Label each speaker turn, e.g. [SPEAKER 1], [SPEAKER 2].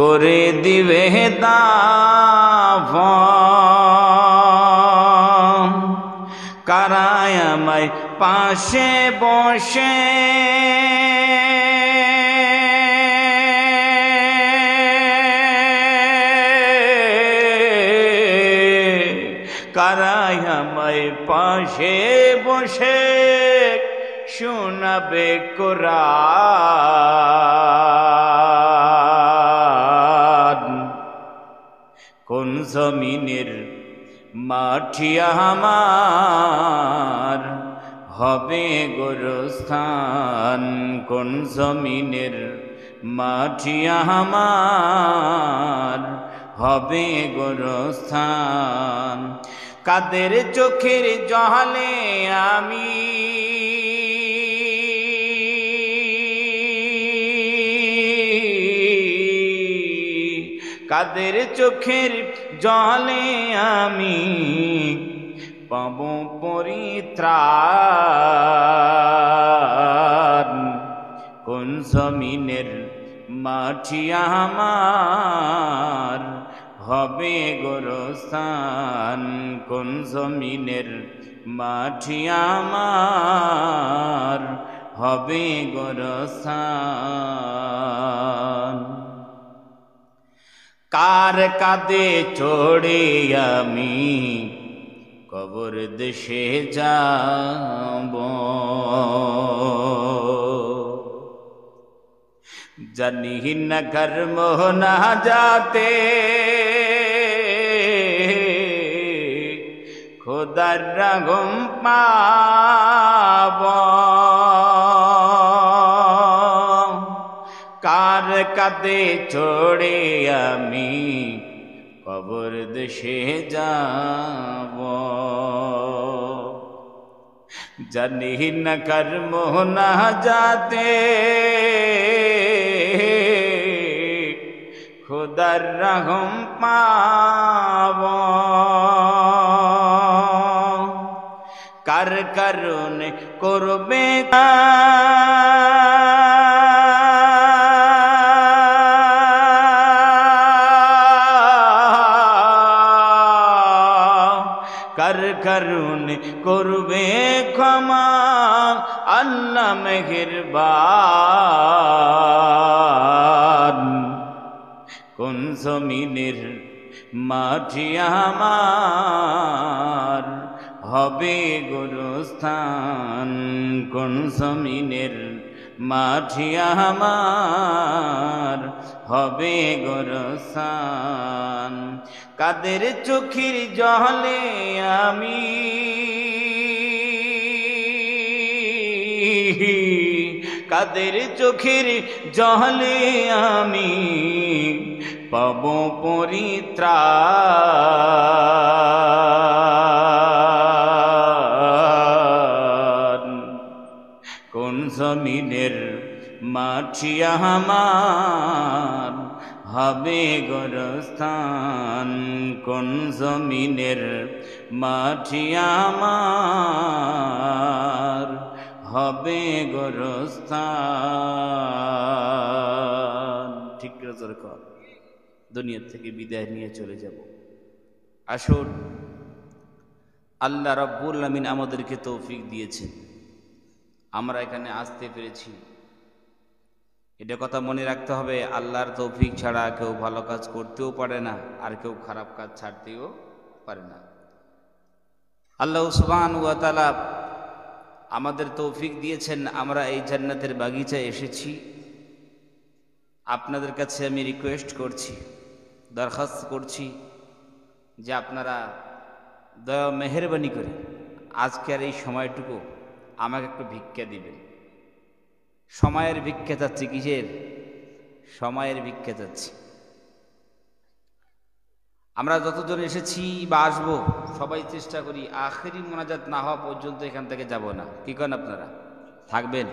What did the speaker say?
[SPEAKER 1] করে দিবে দাফন। কারায় আমায় পাশে বসে কারায় আমায় পাশে বসে শোনাবে কোরআন। কোন জমিনের মাটি আমার হবে গোরস্থান। কোন জমিনের মাটি আমার হবে গোরস্থান। কাদের চোখের জলে আমি কাদের চোখের জলে আমি পাব পরিত্রাণ। কোন জমিনের মাটি আমার হবে গোরস্থান। কোন জমিনের মাটি আমার হবে গোরস্থান। কার কাঁধে চড়ে আমি কবর দেশে যাব। জানি না কর্ম না যাতে খোদার রহম পাব। কার কাঁধে চড়ে আমি কবর দেশে যাব। জানি না কর্ম না যাতে খোদার রহম পাব। কার কারণে করবে কার কারণে করবে ক্ষমা আল্লাহ মেহেরবান। কোন জমিনের মাটি আমার হবে গোরস্থান। কোন জমিনের মাটি আমার হবে গোরস্থান। কাদের চোখের জলে আমি কাদের চোখের জলে আমি পাব পরিত্রাণ। কোন জমিনের মাটি আমার হবে গোরস্থান। কোন জমিনের মাটি আমার হবে গোরস্থান। ঠিক করে দুনিয়া থেকে বিদায় নিয়ে চলে যাব। আসুন, আল্লাহ রাব্বুল আমিন আমাদেরকে তৌফিক দিয়েছেন, আমরা এখানে আসতে পেরেছি। এটা কথা মনে রাখতে হবে, আল্লাহর তৌফিক ছাড়া কেউ ভালো কাজ করতেও পারে না, আর কেউ খারাপ কাজ ছাড়তেও পারে না। আল্লাহ সুবহানাহু ওয়া তাআলা আমাদের তৌফিক দিয়েছেন, আমরা এই জান্নাতের বাগিচায় এসেছি। আপনাদের কাছে আমি রিকোয়েস্ট করছি, দরখাস্ত করছি যে আপনারা দয়া মেহেরবানি করে আজকের এই সময়টুকু আমাকে একটু ভিক্ষা দিবেন। সময়ের ভিক্ষা চাচ্ছি। কিসের? সময়ের ভিক্ষা চাচ্ছি। আমরা যতজন এসেছি বা আসবো সবাই চেষ্টা করি আখেরি মোনাজাত না হওয়া পর্যন্ত এখান থেকে যাব না। কি করেন আপনারা? থাকবেন?